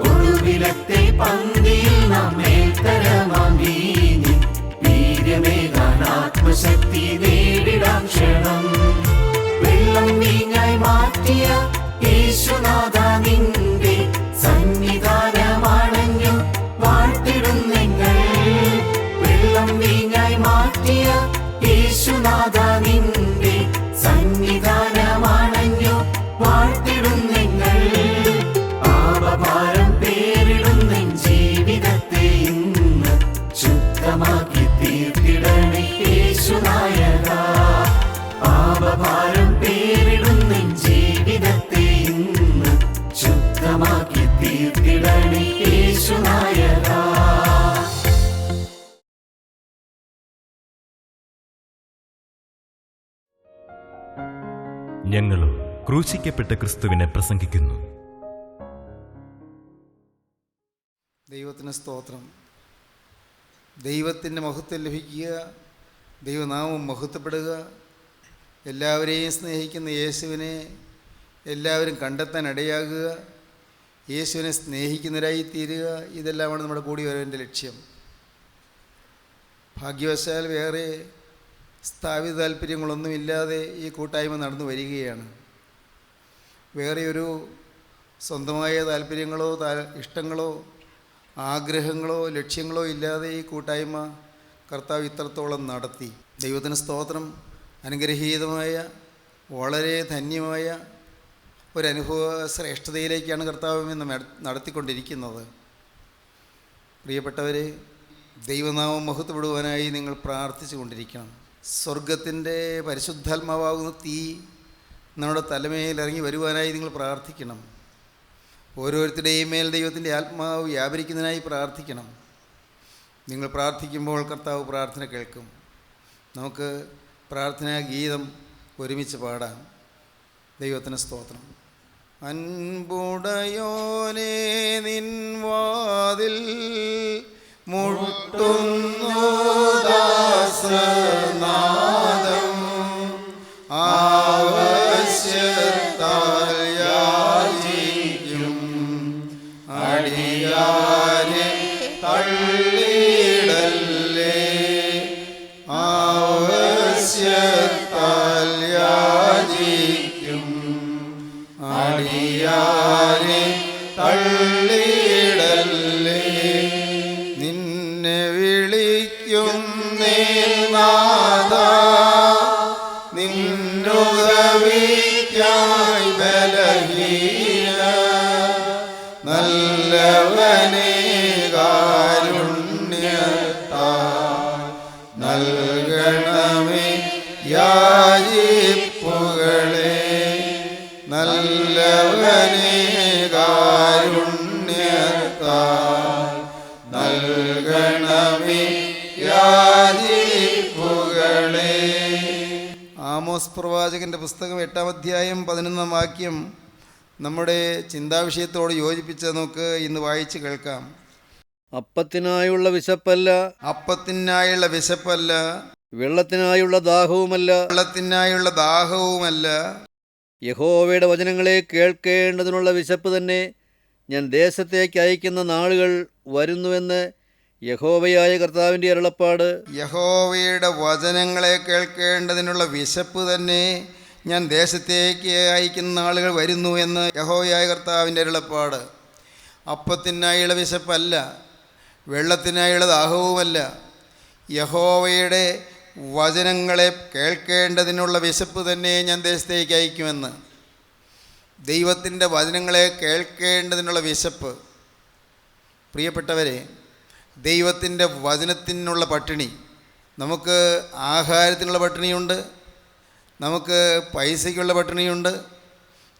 ഒടുവിലത്തെ പന്തിയിൽ നാം ഞങ്ങളും ക്രൂശിക്കപ്പെട്ട ക്രിസ്തുവിനെ പ്രസംഗിക്കുന്നു. ദൈവത്തിന് സ്തോത്രം. ദൈവത്തിൻ്റെ മഹത്വം ലഭിക്കുക, ദൈവനാമം മഹത്വപ്പെടുക, എല്ലാവരെയും സ്നേഹിക്കുന്ന യേശുവിനെ എല്ലാവരും കണ്ടെത്താൻ ഇടയാകുക, യേശുവിനെ സ്നേഹിക്കുന്നവരായി തീരുക. ഇതെല്ലാമാണ് നമ്മുടെ കൂടി വരവിൻ്റെ ലക്ഷ്യം. ഭാഗ്യവശാൽ വേറെ സ്ഥാപിത താല്പര്യങ്ങളൊന്നുമില്ലാതെ ഈ കൂട്ടായ്മ നടന്നു വരികയാണ്. വേറെ ഒരു സ്വന്തമായ താല്പര്യങ്ങളോ ഇഷ്ടങ്ങളോ ആഗ്രഹങ്ങളോ ലക്ഷ്യങ്ങളോ ഇല്ലാതെ ഈ കൂട്ടായ്മ കർത്താവ് ഇത്രത്തോളം നടത്തി. ദൈവത്തിന് സ്തോത്രം. അനുഗ്രഹീതമായ വളരെ ധന്യമായ ഒരനുഭവ ശ്രേഷ്ഠതയിലേക്കാണ് കർത്താവ് നമ്മെ നടത്തിക്കൊണ്ടിരിക്കുന്നത്. പ്രിയപ്പെട്ടവരെ, ദൈവനാമം മഹത്വപ്പെടുവാനായി നിങ്ങൾ പ്രാർത്ഥിച്ചു കൊണ്ടിരിക്കണം. സ്വർഗത്തിൻ്റെ പരിശുദ്ധാത്മാവാകുന്ന തീ നമ്മുടെ തലമേൽ ഇറങ്ങി വരുവാനായി നിങ്ങൾ പ്രാർത്ഥിക്കണം. ഓരോരുത്തരുടെയും മേൽ ദൈവത്തിൻ്റെ ആത്മാവ് വ്യാപരിക്കുന്നതിനായി പ്രാർത്ഥിക്കണം. നിങ്ങൾ പ്രാർത്ഥിക്കുമ്പോൾ കർത്താവ് പ്രാർത്ഥന കേൾക്കും. നമുക്ക് പ്രാർത്ഥനാ ഗീതം ഒരുമിച്ച് പാടാം. ദൈവത്തിന് സ്തോത്രം. അൻപുടയോനേ നിൻ വാതിൽ മുട്ടുന്നു ദാസനാദം, ആവശ്യത്താൽ യാചിക്കും അടിയാനെ തള്ളിടല്ലേ, ആവശ്യത്താൽ യാചിക്കും അടിയാനെ തള്ളിടല്ലേ. നിന്നെ വിളിക്കുന്നേ നാഥാ, നിന്നുകവിക്കായി ബലഹീന, നല്ലവനേ കാരുണ്യത്താൽ നൽകണമേ യാചിപ്പുകളെ, നല്ലവനേ കാരുണ്യത്താൽ നൽകണമേ യാചിപ്പുകളെ. ആമോസ് പ്രവാചകൻ്റെ പുസ്തകം 8-ാം അധ്യായം 11-ാം വാക്യം നമ്മുടെ ചിന്താവിഷയത്തോട് യോജിപ്പിച്ച് നമുക്ക് ഇന്ന് വായിച്ച് കേൾക്കാം. അപ്പത്തിനായുള്ള വിശപ്പല്ല, അപ്പത്തിനായുള്ള വിശപ്പല്ല, വെള്ളത്തിനായുള്ള ദാഹവുമല്ല, വെള്ളത്തിനായുള്ള ദാഹവുമല്ല, യഹോവയുടെ വചനങ്ങളെ കേൾക്കേണ്ടതിനുള്ള വിശപ്പ് തന്നെ ഞാൻ ദേശത്തേക്ക് അയക്കുന്ന നാളുകൾ വരുന്നുവെന്ന് യഹോവയായ കർത്താവിൻ്റെ അരുളപ്പാട്. യഹോവയുടെ വചനങ്ങളെ കേൾക്കേണ്ടതിനുള്ള വിശപ്പ് തന്നെ ഞാൻ ദേശത്തേക്ക് അയക്കുന്ന ആളുകൾ വരുന്നു എന്ന് യഹോവയായ കർത്താവിൻ്റെ അരുളപ്പാട്. അപ്പത്തിനായുള്ള വിശപ്പല്ല, വെള്ളത്തിനായുള്ള ദാഹവുമല്ല, യഹോവയുടെ വചനങ്ങളെ കേൾക്കേണ്ടതിനുള്ള വിശപ്പ് തന്നെ ഞാൻ ദേശത്തേക്ക് അയക്കുമെന്ന്. ദൈവത്തിൻ്റെ വചനങ്ങളെ കേൾക്കേണ്ടതിനുള്ള വിശപ്പ്. പ്രിയപ്പെട്ടവരെ, ദൈവത്തിൻ്റെ വചനത്തിനുള്ള പട്ടിണി. നമുക്ക് ആഹാരത്തിനുള്ള പട്ടിണിയുണ്ട്, നമുക്ക് പൈസയ്ക്കുള്ള പട്ടിണിയുണ്ട്,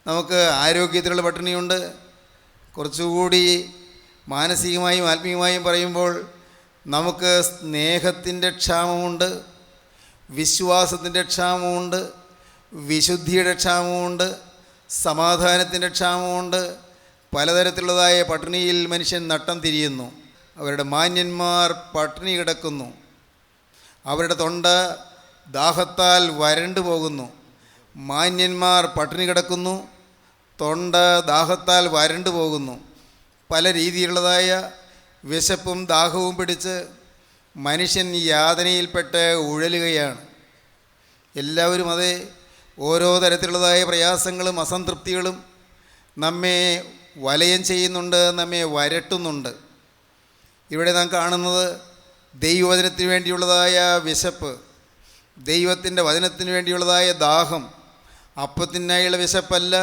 നമുക്ക് ആരോഗ്യത്തിനുള്ള പട്ടിണിയുണ്ട്. കുറച്ചുകൂടി മാനസികമായും ആത്മീയമായും പറയുമ്പോൾ നമുക്ക് സ്നേഹത്തിൻ്റെ ക്ഷാമമുണ്ട്, വിശ്വാസത്തിൻ്റെ ക്ഷാമമുണ്ട്, വിശുദ്ധിയുടെ ക്ഷാമമുണ്ട്, സമാധാനത്തിൻ്റെ ക്ഷാമമുണ്ട്. പലതരത്തിലുള്ളതായ പട്ടിണിയിൽ മനുഷ്യൻ നട്ടം തിരിയുന്നു. അവരുടെ മാന്യന്മാർ പട്ടിണി കിടക്കുന്നു, അവരുടെ തൊണ്ട ദാഹത്താൽ വരണ്ടു പോകുന്നു. മാന്യന്മാർ പട്ടിണി കിടക്കുന്നു, തൊണ്ട ദാഹത്താൽ വരണ്ടു പോകുന്നു. പല രീതിയിലുള്ളതായ വിശപ്പും ദാഹവും പിടിച്ച് മനുഷ്യൻ യാതനയിൽപ്പെട്ട് ഉഴലുകയാണ്. എല്ലാവരും അതേ ഓരോ തരത്തിലുള്ളതായ പ്രയാസങ്ങളും അസംതൃപ്തികളും നമ്മെ വലയം ചെയ്യുന്നുണ്ട്, നമ്മെ വരട്ടുന്നുണ്ട്. ഇവിടെ നാം കാണുന്നത് ദൈവവചനത്തിന് വേണ്ടിയുള്ളതായ വിശപ്പ്, ദൈവത്തിൻ്റെ വചനത്തിന് വേണ്ടിയുള്ളതായ ദാഹം. അപ്പത്തിനായുള്ള വിശപ്പല്ല,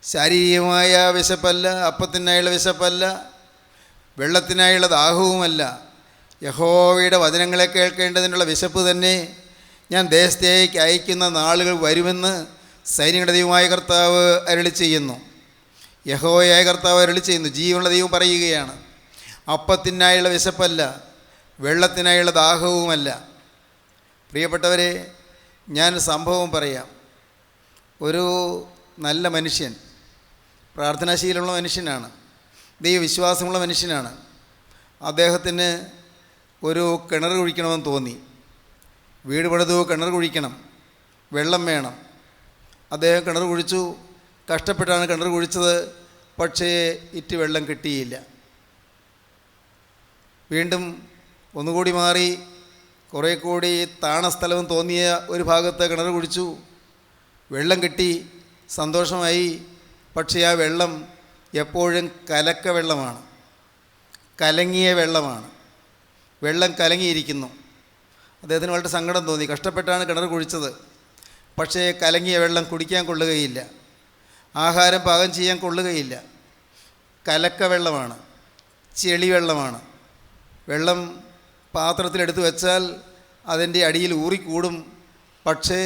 ശാരീരികമായ വിശപ്പല്ല, അപ്പത്തിനായുള്ള വിശപ്പല്ല, വെള്ളത്തിനായുള്ള ദാഹവുമല്ല. യഹോവയുടെ വചനങ്ങളെ കേൾക്കേണ്ടതിനുള്ള വിശപ്പ് തന്നെ ഞാൻ ദേശത്തേക്ക് അയക്കുന്ന നാളുകൾ വരുമെന്ന് സൈന്യങ്ങളുടെ ദൈവമായ കർത്താവ് അരുളി ചെയ്യുന്നു. യഹോവയായ കർത്താവ് അരുളി ചെയ്യുന്നു. ജീവനുള്ള ദൈവം പറയുകയാണ്, അപ്പത്തിനായുള്ള വിശപ്പല്ല, വെള്ളത്തിനായുള്ള ദാഹവുമല്ല. പ്രിയപ്പെട്ടവരെ, ഞാൻ സംഭവം പറയാം. ഒരു നല്ല മനുഷ്യൻ, പ്രാർത്ഥനാശീലമുള്ള മനുഷ്യനാണ്, ദൈവവിശ്വാസമുള്ള മനുഷ്യനാണ്. അദ്ദേഹത്തിന് ഒരു കിണർ കുഴിക്കണമെന്ന് തോന്നി. വീട് പണിതു, കിണർ കുഴിക്കണം, വെള്ളം വേണം. അദ്ദേഹം കിണർ കുഴിച്ചു, കഷ്ടപ്പെട്ടാണ് കിണർ കുഴിച്ചത്. പക്ഷേ ഇറ്റ് വെള്ളം കിട്ടിയില്ല. വീണ്ടും ഒന്നുകൂടി മാറി കുറേ കൂടി താണ സ്ഥലവും തോന്നിയ ഒരു ഭാഗത്ത് കിണർ കുഴിച്ചു, വെള്ളം കിട്ടി, സന്തോഷമായി. പക്ഷേ ആ വെള്ളം എപ്പോഴും കലക്ക വെള്ളമാണ്, കലങ്ങിയ വെള്ളമാണ്. വെള്ളം കലങ്ങിയിരിക്കുന്നു. അദ്ദേഹത്തിന് വളരെ സങ്കടം തോന്നി. കഷ്ടപ്പെട്ടാണ് കിണർ കുഴിച്ചത്, പക്ഷേ കലങ്ങിയ വെള്ളം കുടിക്കാൻ കൊള്ളുകയില്ല, ആഹാരം പാകം ചെയ്യാൻ കൊള്ളുകയില്ല. കലക്ക വെള്ളമാണ്, ചെളി വെള്ളമാണ്. വെള്ളം പാത്രത്തിലെടുത്ത് വെച്ചാൽ അതിൻ്റെ അടിയിൽ ഊറിക്കൂടും. പക്ഷേ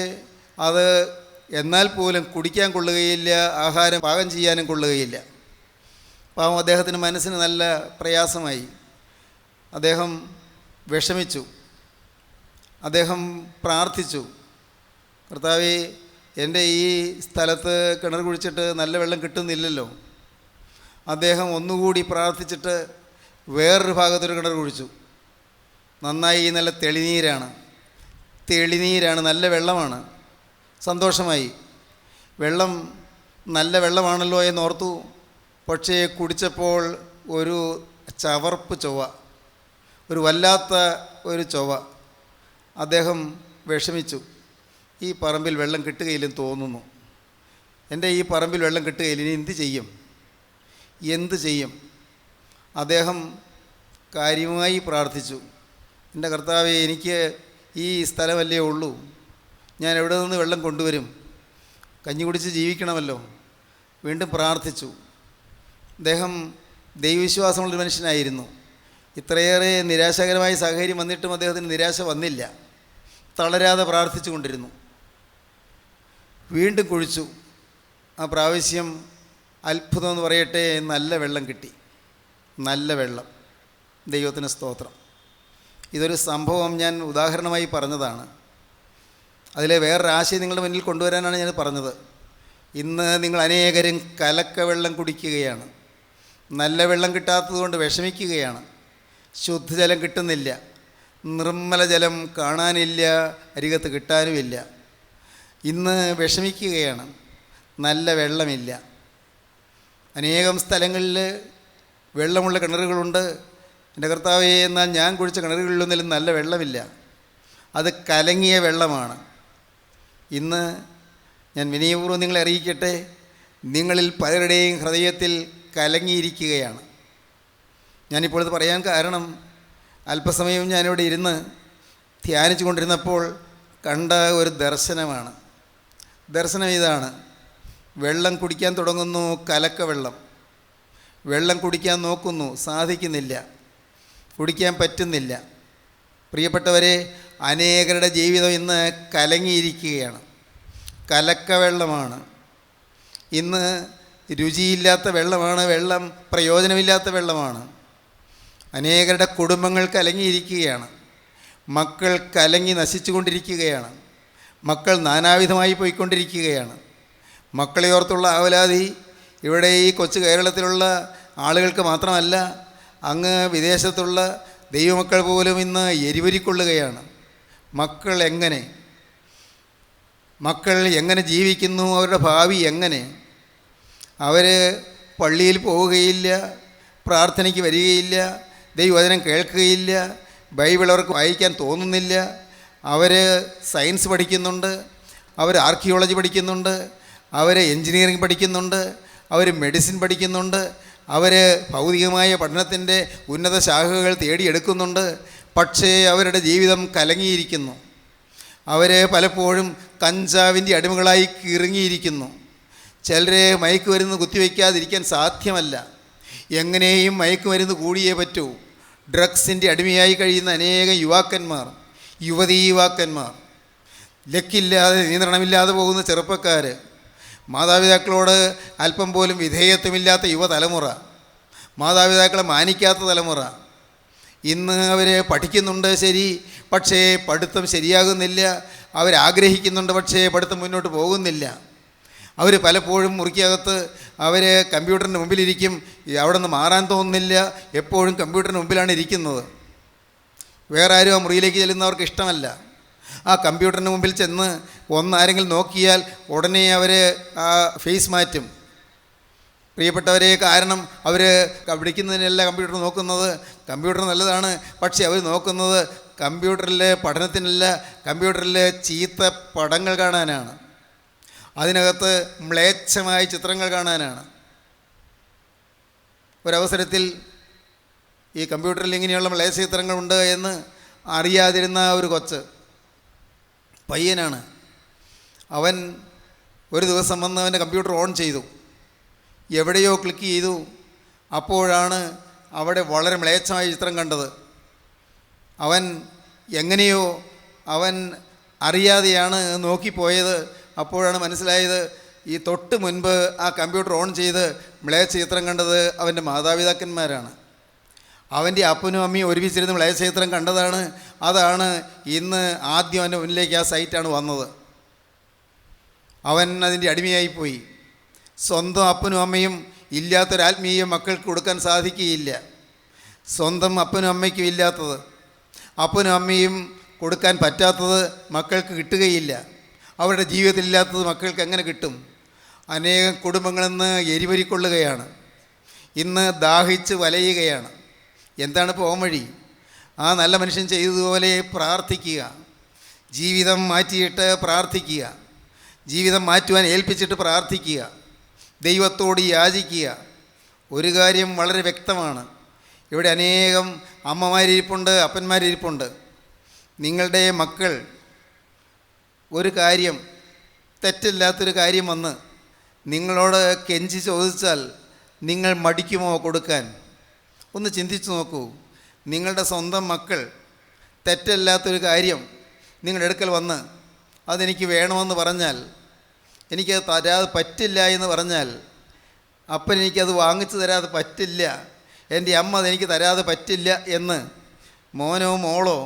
അത് എന്നാൽ പോലും കുടിക്കാൻ കൊള്ളുകയില്ല, ആഹാരം പാകം ചെയ്യാനും കൊള്ളുകയില്ല. പാവം അദ്ദേഹത്തിന് മനസ്സിന് നല്ല പ്രയാസമായി. അദ്ദേഹം വിഷമിച്ചു. അദ്ദേഹം പ്രാർത്ഥിച്ചു, കർത്താവേ, എൻ്റെ ഈ സ്ഥലത്ത് കിണർ കുഴിച്ചിട്ട് നല്ല വെള്ളം കിട്ടുന്നില്ലല്ലോ. അദ്ദേഹം ഒന്നുകൂടി പ്രാർത്ഥിച്ചിട്ട് വേറൊരു ഭാഗത്തൊരു കിണർ കുഴിച്ചു. നന്നായി, നല്ല തെളിനീരാണ്, നല്ല വെള്ളമാണ്. സന്തോഷമായി. വെള്ളം നല്ല വെള്ളമാണല്ലോ എന്നോർത്തു. പക്ഷേ കുടിച്ചപ്പോൾ ഒരു ചവർപ്പ് ചൊവ്വ, ഒരു വല്ലാത്ത ഒരു ചൊവ്വ. അദ്ദേഹം വിഷമിച്ചു. ഈ പറമ്പിൽ വെള്ളം കിട്ടുകയില്ലെന്ന് തോന്നുന്നു. എൻ്റെ ഈ പറമ്പിൽ വെള്ളം കിട്ടുകയില്ല, ഇനി എന്ത് ചെയ്യും? അദ്ദേഹം കാര്യമായി പ്രാർത്ഥിച്ചു. എൻ്റെ കർത്താവേ, എനിക്ക് ഈ സ്ഥലമല്ലേ ഉള്ളൂ, ഞാൻ എവിടെ നിന്ന് വെള്ളം കൊണ്ടുവരും? കഞ്ഞി കുടിച്ച് ജീവിക്കണമല്ലോ. വീണ്ടും പ്രാർത്ഥിച്ചു. അദ്ദേഹം ദൈവവിശ്വാസമുള്ളൊരു മനുഷ്യനായിരുന്നു. ഇത്രയേറെ നിരാശാകരമായ സാഹചര്യം വന്നിട്ടും അദ്ദേഹത്തിന് നിരാശ വന്നില്ല. തളരാതെ പ്രാർത്ഥിച്ചു കൊണ്ടിരുന്നു. വീണ്ടും കുഴിച്ചു. ആ പ്രാവശ്യം അത്ഭുതം എന്ന് പറയട്ടെ, നല്ല വെള്ളം കിട്ടി, നല്ല വെള്ളം. ദൈവത്തിന് സ്തോത്രം. ഇതൊരു സംഭവം ഞാൻ ഉദാഹരണമായി പറഞ്ഞതാണ്. അതിലെ വേറൊരു ആശയം നിങ്ങളുടെ മുന്നിൽ കൊണ്ടുവരാനാണ് ഞാൻ പറഞ്ഞത്. ഇന്ന് നിങ്ങൾ അനേകരും കലക്ക വെള്ളം കുടിക്കുകയാണ്. നല്ല വെള്ളം കിട്ടാത്തതുകൊണ്ട് വിഷമിക്കുകയാണ്. ശുദ്ധജലം കിട്ടുന്നില്ല, നിർമ്മല ജലം കാണാനില്ല, അരികത്ത് കിട്ടാനുമില്ല. ഇന്ന് വിഷമിക്കുകയാണ്, നല്ല വെള്ളമില്ല. അനേകം സ്ഥലങ്ങളിൽ വെള്ളമുള്ള കിണറുകളുണ്ട്. എൻ്റെ കർത്താവേ, എന്നാൽ ഞാൻ കുഴിച്ച കിണറുകളിലൊന്നിലും നല്ല വെള്ളമില്ല, അത് കലങ്ങിയ വെള്ളമാണ്. ഇന്ന് ഞാൻ വിനയപൂർവ്വം നിങ്ങളെ അറിയിക്കട്ടെ, നിങ്ങളിൽ പലരുടെയും ഹൃദയത്തിൽ കലങ്ങിയിരിക്കുകയാണ്. ഞാനിപ്പോൾ ഇത് പറയാൻ കാരണം, അല്പസമയം ഞാനിവിടെ ഇരുന്ന് ധ്യാനിച്ചു കൊണ്ടിരുന്നപ്പോൾ കണ്ട ഒരു ദർശനമാണ്. ദർശനം ഇതാണ്: വെള്ളം കുടിക്കാൻ തുടങ്ങുന്നു, കലക്ക വെള്ളം. വെള്ളം കുടിക്കാൻ നോക്കുന്നു, സാധിക്കുന്നില്ല, കുടിക്കാൻ പറ്റുന്നില്ല. പ്രിയപ്പെട്ടവരെ, അനേകരുടെ ജീവിതം ഇന്ന് കലങ്ങിയിരിക്കുകയാണ്, കലക്ക വെള്ളമാണ്. ഇന്ന് രുചിയില്ലാത്ത വെള്ളമാണ്, വെള്ളം പ്രയോജനമില്ലാത്ത വെള്ളമാണ്. അനേകരുടെ കുടുംബങ്ങൾ കലങ്ങിയിരിക്കുകയാണ്, മക്കൾ കലങ്ങി നശിച്ചു കൊണ്ടിരിക്കുകയാണ്, മക്കൾ നാനാവിധമായി പോയിക്കൊണ്ടിരിക്കുകയാണ്. മക്കളെ ഓർത്തുള്ള ആവലാതി ഇവിടെ ഈ കൊച്ചു കേരളത്തിലുള്ള ആളുകൾക്ക് മാത്രമല്ല, അങ്ങ് വിദേശത്തുള്ള ദൈവമക്കൾ പോലും ഇന്ന് എരിവരിക്കൊള്ളുകയാണ്. മക്കൾ എങ്ങനെ ജീവിക്കുന്നു, അവരുടെ ഭാവി എങ്ങനെ? അവർ പള്ളിയിൽ പോവുകയില്ല, പ്രാർത്ഥനയ്ക്ക് വരികയില്ല, ദൈവവചനം കേൾക്കുകയില്ല, ബൈബിൾ അവർക്ക് വായിക്കാൻ തോന്നുന്നില്ല. അവർ സയൻസ് പഠിക്കുന്നുണ്ട്, അവർ ആർക്കിയോളജി പഠിക്കുന്നുണ്ട്, അവർ എൻജിനീയറിംഗ് പഠിക്കുന്നുണ്ട്, അവർ മെഡിസിൻ പഠിക്കുന്നുണ്ട്, അവർ ഭൗതികമായ പഠനത്തിൻ്റെ ഉന്നത ശാഖകൾ തേടിയെടുക്കുന്നുണ്ട്. പക്ഷേ അവരുടെ ജീവിതം കലങ്ങിയിരിക്കുന്നു. അവർ പലപ്പോഴും കഞ്ചാവിൻ്റെ അടിമകളായി കിറുങ്ങിയിരിക്കുന്നു. ചിലരെ മയക്കുമരുന്ന് കുത്തിവയ്ക്കാതിരിക്കാൻ സാധ്യമല്ല, എങ്ങനെയും മയക്കുമരുന്ന് കൂടിയേ പറ്റൂ. ഡ്രഗ്സിൻ്റെ അടിമയായി കഴിയുന്ന അനേകം യുവതീ-യുവാക്കന്മാർ, ലക്കില്ലാതെ നിയന്ത്രണമില്ലാതെ പോകുന്ന ചെറുപ്പക്കാർ, മാതാപിതാക്കളോട് അല്പം പോലും വിധേയത്വമില്ലാത്ത യുവതലമുറ, മാതാപിതാക്കളെ മാനിക്കാത്ത തലമുറ. ഇന്ന് അവർ പഠിക്കുന്നുണ്ട്, ശരി, പക്ഷേ പഠിത്തം ശരിയാകുന്നില്ല. അവരാഗ്രഹിക്കുന്നുണ്ട്, പക്ഷേ പഠിത്തം മുന്നോട്ട് പോകുന്നില്ല. അവർ പലപ്പോഴും മുറിക്കകത്ത് അവർ കമ്പ്യൂട്ടറിൻ്റെ മുമ്പിലിരിക്കും. അവിടെ നിന്ന് മാറാൻ തോന്നുന്നില്ല, എപ്പോഴും കമ്പ്യൂട്ടറിന് മുമ്പിലാണ് ഇരിക്കുന്നത്. വേറെ ആരും ആ മുറിയിലേക്ക് ചെല്ലുന്നവർക്ക് ഇഷ്ടമല്ല. ആ കമ്പ്യൂട്ടറിന് മുമ്പിൽ ചെന്ന് ഒന്നാരെങ്കിലും നോക്കിയാൽ ഉടനെ അവർ ആ ഫേസ് മാറ്റും. പ്രിയപ്പെട്ടവരെ, കാരണം അവർ വിളിക്കുന്നതിനല്ല കമ്പ്യൂട്ടർ നോക്കുന്നത്. കമ്പ്യൂട്ടർ നല്ലതാണ്, പക്ഷേ അവർ നോക്കുന്നത് കമ്പ്യൂട്ടറിലെ പഠനത്തിനല്ല, കമ്പ്യൂട്ടറിലെ ചീത്ത പടങ്ങൾ കാണാനാണ്, അതിനകത്ത് മ്ലേച്ഛമായ ചിത്രങ്ങൾ കാണാനാണ്. ഒരവസരത്തിൽ ഈ കമ്പ്യൂട്ടറിൽ ഇങ്ങനെയുള്ള മ്ലേച്ഛ ചിത്രങ്ങളുണ്ട് എന്ന് അറിയാതിരുന്ന ഒരു കൊച്ച് പയ്യനാണ്. അവൻ ഒരു ദിവസം വന്ന് അവൻ്റെ കമ്പ്യൂട്ടർ ഓൺ ചെയ്തു, എവിടെയോ ക്ലിക്ക് ചെയ്തു. അപ്പോഴാണ് അവിടെ വളരെ മ്ലേച്ഛമായ ചിത്രം കണ്ടത്. അവൻ എങ്ങനെയോ അറിയാതെയാണ് നോക്കിപ്പോയത്. അപ്പോഴാണ് മനസ്സിലായത്, ഈ തൊട്ട് മുൻപ് ആ കമ്പ്യൂട്ടർ ഓൺ ചെയ്ത് മ്ലേച്ഛ ചിത്രം കണ്ടത് അവൻ്റെ മാതാപിതാക്കന്മാരാണ്. അവൻ്റെ അപ്പനും അമ്മയും ഒരുമിച്ചിരുന്ന് മ്ലേച്ഛ ചിത്രം കണ്ടതാണ്. അതാണ് ഇന്ന് ആദ്യം അവൻ്റെ മുന്നിലേക്ക് ആ സൈറ്റാണ് വന്നത്. അവൻ അതിൻ്റെ അടിമയായിപ്പോയി. സ്വന്തം അപ്പനും അമ്മയും ഇല്ലാത്തൊരാത്മീയം മക്കൾക്ക് കൊടുക്കാൻ സാധിക്കുകയില്ല. സ്വന്തം അപ്പനും അമ്മയ്ക്കും ഇല്ലാത്തത്, അപ്പനും അമ്മയും കൊടുക്കാൻ പറ്റാത്തത് മക്കൾക്ക് കിട്ടുകയില്ല. അവരുടെ ജീവിതത്തിലില്ലാത്തത് മക്കൾക്ക് എങ്ങനെ കിട്ടും? അനേകം കുടുംബങ്ങളിന്ന് എരിവരിക്കൊള്ളുകയാണ്, ഇന്ന് ദാഹിച്ച് വലയുകയാണ്. എന്താണ് പോകാൻ വഴി? ആ നല്ല മനുഷ്യൻ ചെയ്തതുപോലെ പ്രാർത്ഥിക്കുക, ജീവിതം മാറ്റിയിട്ട് പ്രാർത്ഥിക്കുക, ജീവിതം മാറ്റുവാൻ ഏൽപ്പിച്ചിട്ട് പ്രാർത്ഥിക്കുക, ദൈവത്തോട് യാചിക്കുക. ഒരു കാര്യം വളരെ വ്യക്തമാണ്, ഇവിടെ അനേകം അമ്മമാരിരിപ്പുണ്ട്, അപ്പന്മാരിരിപ്പുണ്ട്. നിങ്ങളുടെ മക്കൾ ഒരു കാര്യം, തെറ്റില്ലാത്തൊരു കാര്യം വന്ന് നിങ്ങളോട് കെഞ്ചി ചോദിച്ചാൽ നിങ്ങൾ മടിക്കുമോ കൊടുക്കാൻ? ഒന്ന് ചിന്തിച്ചു നോക്കൂ. നിങ്ങളുടെ സ്വന്തം മക്കൾ തെറ്റല്ലാത്തൊരു കാര്യം നിങ്ങളുടെ അടുക്കൽ വന്ന് അതെനിക്ക് വേണമെന്ന് പറഞ്ഞാൽ, എനിക്കത് തരാതെ പറ്റില്ല എന്ന് പറഞ്ഞാൽ, അപ്പൻ എനിക്കത് വാങ്ങിച്ചു തരാതെ പറ്റില്ല, എൻ്റെ അമ്മ അതെനിക്ക് തരാതെ പറ്റില്ല എന്ന് മോനോ മോളോ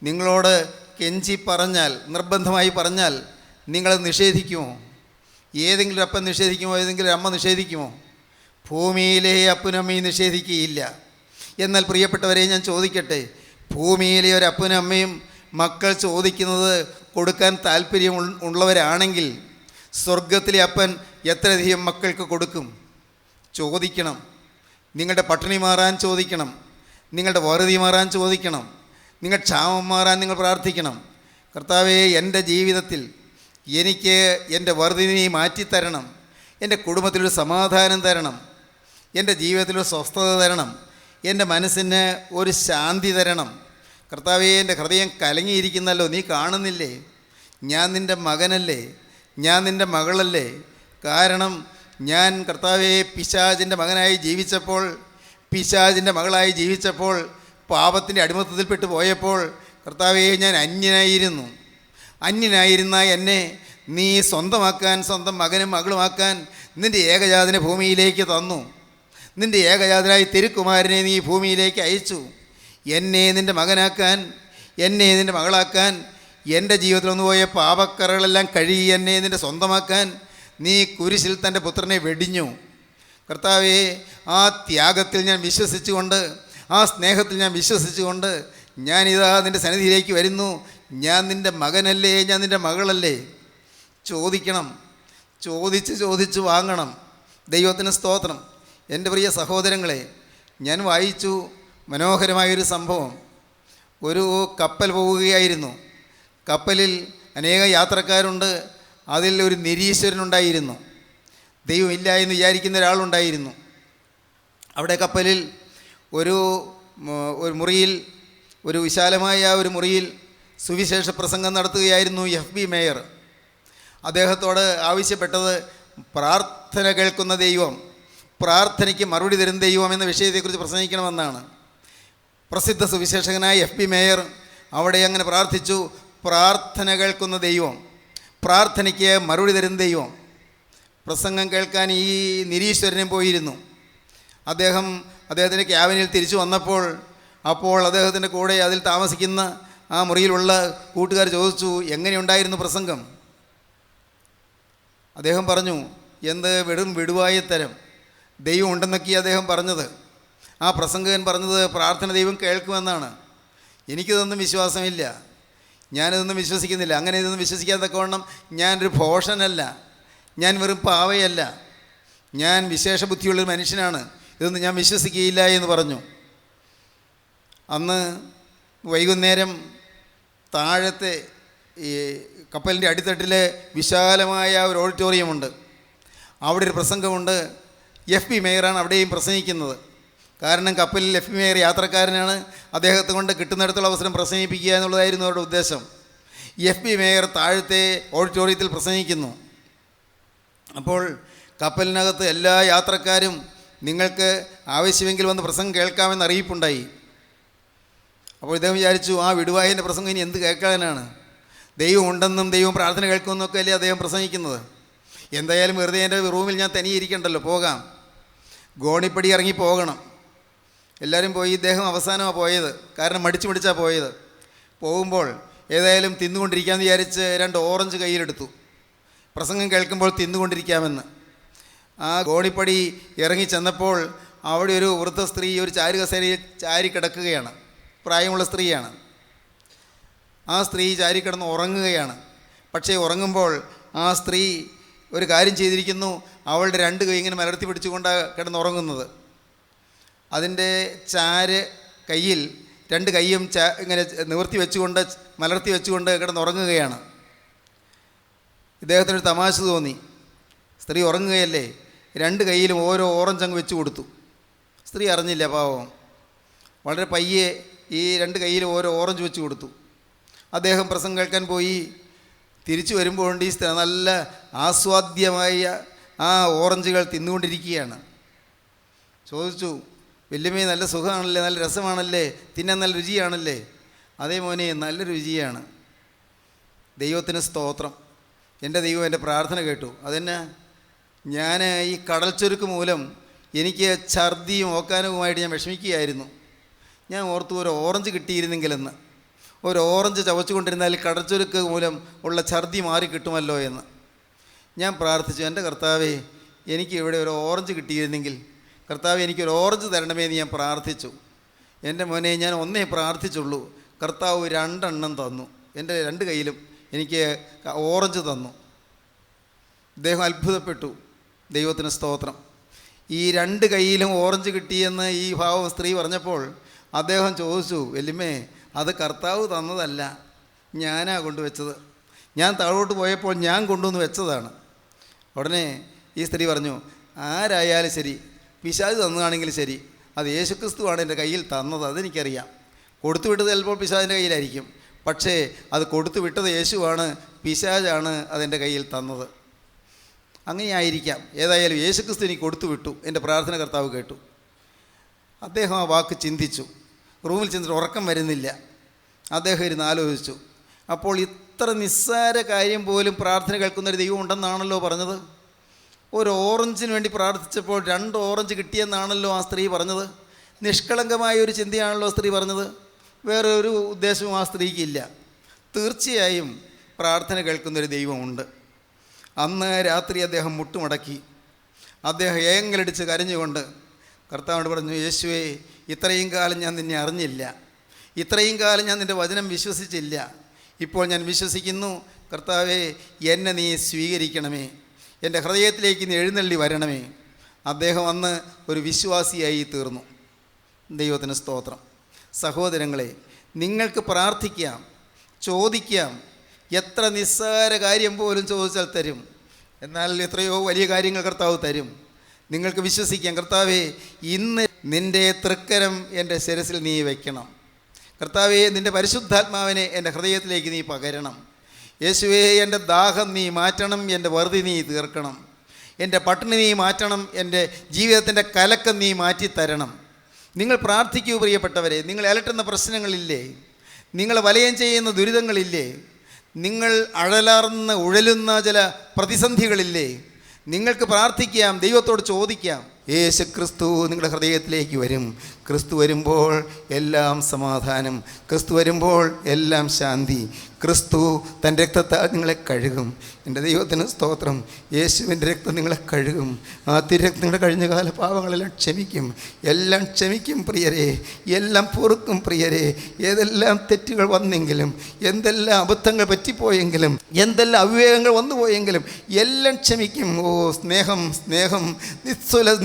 നിങ്ങളോട് കെഞ്ചി പറഞ്ഞാൽ, നിർബന്ധമായി പറഞ്ഞാൽ, നിങ്ങളത് നിഷേധിക്കുമോ? ഏതെങ്കിലും അപ്പൻ നിഷേധിക്കുമോ? ഏതെങ്കിലും അമ്മ നിഷേധിക്കുമോ? ഭൂമിയിലെ അപ്പനും അമ്മയും നിഷേധിക്കുകയില്ല. എന്നാൽ പ്രിയപ്പെട്ടവരെ, ഞാൻ ചോദിക്കട്ടെ, ഭൂമിയിലെ ഒരു അപ്പനും അമ്മയും മക്കൾ ചോദിക്കുന്നത് കൊടുക്കാൻ താല്പര്യം ഉള്ളവരാണെങ്കിൽ സ്വർഗത്തിലെ അപ്പൻ എത്രയധികം മക്കൾക്ക് കൊടുക്കും? ചോദിക്കണം. നിങ്ങളുടെ പട്ടിണി മാറാൻ ചോദിക്കണം, നിങ്ങളുടെ വറുതി മാറാൻ ചോദിക്കണം, നിങ്ങൾ ക്ഷാമം മാറാൻ നിങ്ങൾ പ്രാർത്ഥിക്കണം. കർത്താവേ, എൻ്റെ ജീവിതത്തിൽ എനിക്ക് എൻ്റെ വറുതി നീ മാറ്റിത്തരണം, എൻ്റെ കുടുംബത്തിലൊരു സമാധാനം തരണം, എൻ്റെ ജീവിതത്തിലൊരു സ്വസ്ഥത തരണം, എൻ്റെ മനസ്സിന് ഒരു ശാന്തി തരണം. കർത്താവേ, എൻ്റെ ഹൃദയം കലങ്ങിയിരിക്കുന്നല്ലോ, നീ കാണുന്നില്ലേ? ഞാൻ നിൻ്റെ മകനല്ലേ, ഞാൻ നിൻ്റെ മകളല്ലേ? കാരണം ഞാൻ കർത്താവേ പിശാചിൻ്റെ മകനായി ജീവിച്ചപ്പോൾ, പിശാചിൻ്റെ മകളായി ജീവിച്ചപ്പോൾ, പാപത്തിൻ്റെ അടിമത്തത്തിൽപ്പെട്ട് പോയപ്പോൾ കർത്താവേ ഞാൻ അന്യനായിരുന്ന എന്നെ നീ സ്വന്തമാക്കാൻ, സ്വന്തം മകനും മകളുമാക്കാൻ നിൻ്റെ ഏകജാതനെ ഭൂമിയിലേക്ക് തന്നു. നിൻ്റെ ഏകജാതനായി തിരുക്കുമാരനെ നീ ഭൂമിയിലേക്ക് അയച്ചു. എന്നെ നിൻ്റെ മകനാക്കാൻ, എന്നെ നിൻ്റെ മകളാക്കാൻ, എൻ്റെ ജീവിതത്തിൽ വന്നുപോയ പാപക്കറകളെല്ലാം കഴുകി എന്നെ നിൻ്റെ സ്വന്തമാക്കാൻ നീ കുരിശിൽ തൻ്റെ പുത്രനെ വെടിഞ്ഞു. കർത്താവേ, ആ ത്യാഗത്തിൽ ഞാൻ വിശ്വസിച്ചുകൊണ്ട്, ആ സ്നേഹത്തിൽ ഞാൻ വിശ്വസിച്ചുകൊണ്ട് ഞാനിതാ നിൻ്റെ സന്നിധിയിലേക്ക് വരുന്നു. ഞാൻ നിൻ്റെ മകനല്ലേ, ഞാൻ നിൻ്റെ മകളല്ലേ? ചോദിക്കണം, ചോദിച്ച് വാങ്ങണം. ദൈവത്തിന് സ്തോത്രം. എൻ്റെ പ്രിയ സഹോദരങ്ങളെ, ഞാൻ വായിച്ചു മനോഹരമായൊരു സംഭവം. ഒരു കപ്പൽ പോവുകയായിരുന്നു. കപ്പലിൽ അനേകം യാത്രക്കാരുണ്ട്. അതിൽ ഒരു നിരീശ്വരനുണ്ടായിരുന്നു. ദൈവമില്ല എന്ന് വിചാരിക്കുന്ന ഒരാളുണ്ടായിരുന്നു. അവിടെ കപ്പലിൽ ഒരു മുറിയിൽ, ഒരു വിശാലമായ ഒരു മുറിയിൽ സുവിശേഷ പ്രസംഗം നടത്തുകയായിരുന്നു FB മേയർ. അദ്ദേഹത്തോട് ആവശ്യപ്പെട്ടത് പ്രാർത്ഥന കേൾക്കുന്ന ദൈവം, പ്രാർത്ഥനയ്ക്ക് മറുപടി തരുന്ന ദൈവം എന്ന വിഷയത്തെക്കുറിച്ച് പ്രസംഗിക്കണമെന്നാണ്. പ്രസിദ്ധ സുവിശേഷകനായ FB മേയർ അവിടെ അങ്ങനെ പ്രാർത്ഥിച്ചു. പ്രാർത്ഥന കേൾക്കുന്ന ദൈവം, പ്രാർത്ഥനയ്ക്ക് മറുപടി തരുന്ന ദൈവം. പ്രസംഗം കേൾക്കാൻ ഈ നിരീശ്വരനും പോയിരുന്നു. അദ്ദേഹത്തിൻ്റെ ക്യാബിനിൽ തിരിച്ചു വന്നപ്പോൾ അദ്ദേഹത്തിൻ്റെ കൂടെ അതിൽ താമസിക്കുന്ന ആ മുറിയിലുള്ള കൂട്ടുകാർ ചോദിച്ചു, എങ്ങനെയുണ്ടായിരുന്നു പ്രസംഗം? അദ്ദേഹം പറഞ്ഞു, എന്ത് വെറും വിടുവായത്തരം, ദൈവം ഉണ്ടെന്നൊക്കെയാണ് അദ്ദേഹം പറഞ്ഞത്. ആ പ്രസംഗകൻ പറഞ്ഞത് പ്രാർത്ഥന ദൈവം കേൾക്കുമെന്നാണ്. എനിക്കിതൊന്നും വിശ്വാസമില്ല, ഞാനിതൊന്നും വിശ്വസിക്കുന്നില്ല. അങ്ങനെ ഇതൊന്നും വിശ്വസിക്കാൻ തക്കവണ്ണം ഞാനൊരു ഭോഷനല്ല, ഞാൻ വെറും പാവയല്ല, ഞാൻ വിശേഷ ബുദ്ധിയുള്ളൊരു മനുഷ്യനാണ്, ഇതൊന്നും ഞാൻ വിശ്വസിക്കുകയില്ല എന്ന് പറഞ്ഞു. അന്ന് വൈകുന്നേരം താഴത്തെ ഈ കപ്പലിൻ്റെ അടിത്തട്ടിൽ വിശാലമായ ഒരു ഓഡിറ്റോറിയമുണ്ട്. അവിടെ ഒരു പ്രസംഗമുണ്ട്. FP മേയറാണ് അവിടെയും പ്രസംഗിക്കുന്നത്. കാരണം കപ്പലിൽ FP മേയർ യാത്രക്കാരനാണ്, അദ്ദേഹത്തെ കൊണ്ട് കിട്ടുന്നിടത്തുള്ള അവസരം പ്രസംഗിപ്പിക്കുക എന്നുള്ളതായിരുന്നു അവരുടെ ഉദ്ദേശം. FP മേയർ താഴത്തെ ഓഡിറ്റോറിയത്തിൽ പ്രസംഗിക്കുന്നു. അപ്പോൾ കപ്പലിനകത്ത് എല്ലാ യാത്രക്കാരും നിങ്ങൾക്ക് ആവശ്യമെങ്കിൽ വന്ന് പ്രസംഗം കേൾക്കാമെന്ന് അറിയിപ്പുണ്ടായി. അപ്പോൾ ഇദ്ദേഹം വിചാരിച്ചു, ആ വിടുവായൻ്റെ പ്രസംഗം ഇനി എന്ത് കേൾക്കാനാണ്, ദൈവം ഉണ്ടെന്നും ദൈവം പ്രാർത്ഥന കേൾക്കുമെന്നൊക്കെ അല്ലേ അദ്ദേഹം പ്രസംഗിക്കുന്നത്. എന്തായാലും വെറുതെ എൻ്റെ റൂമിൽ ഞാൻ തനിയിരിക്കണ്ടല്ലോ, പോകാം, ഗോണിപ്പടി ഇറങ്ങി പോകണം. എല്ലാവരും പോയി. ഇദ്ദേഹം അവസാനമാണ് പോയത്, കാരണം മടിച്ചാണ് പോയത്. പോകുമ്പോൾ ഏതായാലും തിന്നുകൊണ്ടിരിക്കാമെന്ന് വിചാരിച്ച് 2 ഓറഞ്ച് കയ്യിലെടുത്തു, പ്രസംഗം കേൾക്കുമ്പോൾ തിന്നുകൊണ്ടിരിക്കാമെന്ന്. ആ ഗോണിപ്പടി ഇറങ്ങി ചെന്നപ്പോൾ അവിടെ ഒരു വൃദ്ധ സ്ത്രീ ഒരു ചാരുകസേരയിൽ ചാരി കിടക്കുകയാണ്. പ്രായമുള്ള സ്ത്രീയാണ്. ആ സ്ത്രീ ചാരി കിടന്ന് ഉറങ്ങുകയാണ്. പക്ഷേ ഉറങ്ങുമ്പോൾ ആ സ്ത്രീ ഒരു കാര്യം ചെയ്തിരിക്കുന്നു. അവളുടെ 2 കൈ ഇങ്ങനെ മലർത്തി പിടിച്ചുകൊണ്ടാണ് കിടന്നുറങ്ങുന്നത്. അതിൻ്റെ ചാര് കയ്യിൽ 2 കൈയും ഇങ്ങനെ നിവർത്തി വെച്ചുകൊണ്ട് മലർത്തി വെച്ചുകൊണ്ട് കിടന്നുറങ്ങുകയാണ്. ഇദ്ദേഹത്തിനൊരു തമാശ തോന്നി. സ്ത്രീ ഉറങ്ങുകയല്ലേ, 2 കൈയിലും ഓരോ ഓറഞ്ച് അങ്ങ് വെച്ച് കൊടുത്തു. സ്ത്രീ അറിഞ്ഞില്ല, പാവം. വളരെ പയ്യെ ഈ 2 കൈയിലും ഓരോ ഓറഞ്ച് വെച്ച് കൊടുത്തു. അദ്ദേഹം പ്രസംഗം കേൾക്കാൻ പോയി. തിരിച്ചു വരുമ്പോൾ ഈ സ്ത്രീ നല്ല ആസ്വാദ്യമായ ആ ഓറഞ്ചുകൾ തിന്നുകൊണ്ടിരിക്കുകയാണ്. ചോദിച്ചു, വല്യമ്മേ നല്ല സുഖമാണല്ലേ, നല്ല രസമാണല്ലേ, തിന്നാൻ നല്ല രുചിയാണല്ലേ? അതേ മോനെ, നല്ല രുചിയാണ്. ദൈവത്തിന് സ്തോത്രം, എൻ്റെ ദൈവം എൻ്റെ പ്രാർത്ഥന കേട്ടു. അതെന്നാ, ഞാൻ ഈ കടൽച്ചൊരുക്ക് മൂലം എനിക്ക് ഛർദിയും ഓക്കാനവുമായിട്ട് ഞാൻ വിഷമിക്കുകയായിരുന്നു. ഞാൻ ഓർത്തു ഒരു ഓറഞ്ച് കിട്ടിയിരുന്നെങ്കിലെന്ന്. ഒരു ഓറഞ്ച് ചവച്ചുകൊണ്ടിരുന്നാൽ കടൽച്ചൊരുക്ക് മൂലം ഉള്ള ഛർദി മാറി കിട്ടുമല്ലോ എന്ന് ഞാൻ പ്രാർത്ഥിച്ചു. എൻ്റെ കർത്താവേ, എനിക്ക് ഇവിടെ ഒരു ഓറഞ്ച് കിട്ടിയിരുന്നെങ്കിൽ, കർത്താവേ എനിക്കൊരു ഓറഞ്ച് തരണമേ എന്ന് ഞാൻ പ്രാർത്ഥിച്ചു. എൻ്റെ മോനെ, ഞാൻ ഒന്നേ പ്രാർത്ഥിച്ചുള്ളൂ, കർത്താവ് 2 എണ്ണം തന്നു. എൻ്റെ 2 കയ്യിലും എനിക്ക് ഓറഞ്ച് തന്നു. അദ്ദേഹം അത്ഭുതപ്പെട്ടു. ദൈവത്തിന് സ്തോത്രം. ഈ 2 കൈയിലും ഓറഞ്ച് കിട്ടിയെന്ന് ഈ പാവം സ്ത്രീ പറഞ്ഞപ്പോൾ അദ്ദേഹം ചോദിച്ചു, വല്യമ്മേ, അത് കർത്താവ് തന്നതല്ല, ഞാനാ കൊണ്ടുവച്ചത്. ഞാൻ താഴോട്ട് പോയപ്പോൾ ഞാൻ കൊണ്ടുവന്ന് വെച്ചതാണ്. ഉടനെ ഈ സ്ത്രീ പറഞ്ഞു, ആരായാലും ശരി, പിശാച് തന്നതാണെങ്കിലും ശരി, അത് യേശുക്രിസ്തുവാണ് എൻ്റെ കയ്യിൽ തന്നത്, അതെനിക്കറിയാം. കൊടുത്തു വിട്ടത് ചിലപ്പോൾ പിശാചിൻ്റെ കയ്യിലായിരിക്കും, പക്ഷേ അത് കൊടുത്തു വിട്ടത് യേശുവാണ്, പിശാചാണ് അതെൻ്റെ കയ്യിൽ തന്നത്. അങ്ങനെ ആയിരിക്കാം. ഏതായാലും യേശുക്രിസ്തു എനിക്ക് കൊടുത്തു വിട്ടു, എൻ്റെ പ്രാർത്ഥന കർത്താവ് കേട്ടു. അദ്ദേഹം ആ വാക്ക് ചിന്തിച്ചു. റൂമിൽ ചെന്നിട്ട് ഉറക്കം വരുന്നില്ല. അദ്ദേഹം ഇരുന്ന് ആലോചിച്ചു. അപ്പോൾ ഇത്ര നിസ്സാര കാര്യം പോലും പ്രാർത്ഥന കേൾക്കുന്നൊരു ദൈവം ഉണ്ടെന്നാണല്ലോ പറഞ്ഞത്. ഒരു ഓറഞ്ചിന് വേണ്ടി പ്രാർത്ഥിച്ചപ്പോൾ 2 ഓറഞ്ച് കിട്ടിയെന്നാണല്ലോ ആ സ്ത്രീ പറഞ്ഞത്. നിഷ്കളങ്കമായ ഒരു ചിന്തയാണല്ലോ സ്ത്രീ പറഞ്ഞത്. വേറെ ഒരു ഉദ്ദേശവും ആ സ്ത്രീക്കില്ല. തീർച്ചയായും പ്രാർത്ഥന കേൾക്കുന്നൊരു ദൈവമുണ്ട്. അന്ന് രാത്രി അദ്ദേഹം മുട്ടുമടക്കി. അദ്ദേഹം ഏങ്ങലടിച്ച് കരഞ്ഞുകൊണ്ട് കർത്താവിനോട് പറഞ്ഞു, യേശുവേ, ഇത്രയും കാലം ഞാൻ നിന്നെ അറിഞ്ഞില്ല, ഇത്രയും കാലം ഞാൻ നിൻ്റെ വചനം വിശ്വസിച്ചില്ല, ഇപ്പോൾ ഞാൻ വിശ്വസിക്കുന്നു. കർത്താവേ, എന്നെ നീ സ്വീകരിക്കണമേ, എൻ്റെ ഹൃദയത്തിലേക്ക് നീ എഴുന്നള്ളി വരണമേ. അദ്ദേഹം അന്ന് ഒരു വിശ്വാസിയായി തീർന്നു. ദൈവത്തിന് സ്തോത്രം. സഹോദരങ്ങളെ, നിങ്ങൾക്ക് പ്രാർത്ഥിക്കാം, ചോദിക്കാം. എത്ര നിസ്സാര കാര്യം പോലും ചോദിച്ചാൽ തരും. എന്നാൽ എത്രയോ വലിയ കാര്യങ്ങൾ കർത്താവ് തരും. നിങ്ങൾക്ക് വിശ്വസിക്കാം. കർത്താവേ, ഇന്ന് നിൻ്റെ തൃക്കരം എൻ്റെ ശിരസിൽ നീ വയ്ക്കണം. കർത്താവേ, നിൻ്റെ പരിശുദ്ധാത്മാവിനെ എൻ്റെ ഹൃദയത്തിലേക്ക് നീ പകരണം. യേശുവേ, എൻ്റെ ദാഹം നീ മാറ്റണം, എൻ്റെ വറുതി നീ തീർക്കണം, എൻ്റെ പട്ടിണി നീ മാറ്റണം, എൻ്റെ ജീവിതത്തിൻ്റെ കലക്കം നീ മാറ്റിത്തരണം. നിങ്ങൾ പ്രാർത്ഥിക്കൂ പ്രിയപ്പെട്ടവരെ. നിങ്ങൾ അലട്ടുന്ന പ്രശ്നങ്ങളില്ലേ? നിങ്ങൾ വലയം ചെയ്യുന്ന ദുരിതങ്ങളില്ലേ? നിങ്ങൾ അഴലാർന്ന് ഉഴലുന്ന ചില പ്രതിസന്ധികളില്ലേ? നിങ്ങൾക്ക് പ്രാർത്ഥിക്കാം, ദൈവത്തോട് ചോദിക്കാം. യേശു ക്രിസ്തു നിങ്ങളുടെ ഹൃദയത്തിലേക്ക് വരും. ക്രിസ്തു വരുമ്പോൾ എല്ലാം സമാധാനം, ക്രിസ്തു വരുമ്പോൾ എല്ലാം ശാന്തി. ക്രിസ്തു തൻ്റെ രക്തത്താൽ നിങ്ങളെ കഴുകും. എൻ്റെ ദൈവത്തിന് സ്തോത്രം. യേശുവിൻ്റെ രക്തം നിങ്ങളെ കഴുകും. ആ തിരക്തം നിങ്ങളുടെ കഴിഞ്ഞകാല പാപങ്ങളെല്ലാം ക്ഷമിക്കും, എല്ലാം ക്ഷമിക്കും പ്രിയരെ, എല്ലാം പൊറുക്കും പ്രിയരെ. ഏതെല്ലാം തെറ്റുകൾ വന്നെങ്കിലും, എന്തെല്ലാം അബദ്ധങ്ങൾ പറ്റിപ്പോയെങ്കിലും, എന്തെല്ലാം അവിവേകങ്ങൾ വന്നുപോയെങ്കിലും എല്ലാം ക്ഷമിക്കും. ഓ സ്നേഹം, സ്നേഹം,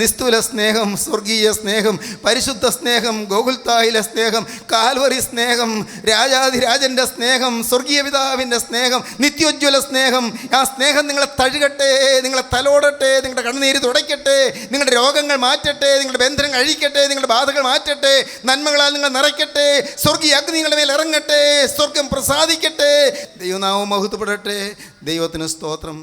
നിസ്തുല സ്നേഹം, സ്വർഗീയ സ്നേഹം, പരിശുദ്ധ സ്നേഹം, ഗോകുൽത്തായിലെ സ്നേഹം, കാൽവറി സ്നേഹം, രാജാധിരാജൻ്റെ സ്നേഹം, സ്വർഗീയ പിതാവിൻ്റെ സ്നേഹം, നിത്യോജ്വല സ്നേഹം. ആ സ്നേഹം നിങ്ങളെ തഴുകട്ടെ, നിങ്ങളെ തലോടട്ടെ, നിങ്ങളുടെ കണ്ണുനീര് തുടയ്ക്കട്ടെ, നിങ്ങളുടെ രോഗങ്ങൾ മാറ്റട്ടെ, നിങ്ങളുടെ ബന്ധനം അഴിക്കട്ടെ, നിങ്ങളുടെ ബാധകൾ മാറ്റട്ടെ, നന്മകളാൽ നിങ്ങൾ നിറയ്ക്കട്ടെ, സ്വർഗീയ അഗ്നി നിങ്ങളുടെ മേൽ ഇറങ്ങട്ടെ, സ്വർഗം പ്രസാദിക്കട്ടെ. ദൈവനാമം മഹത്വപ്പെടട്ടെ. ദൈവത്തിന് സ്തോത്രം.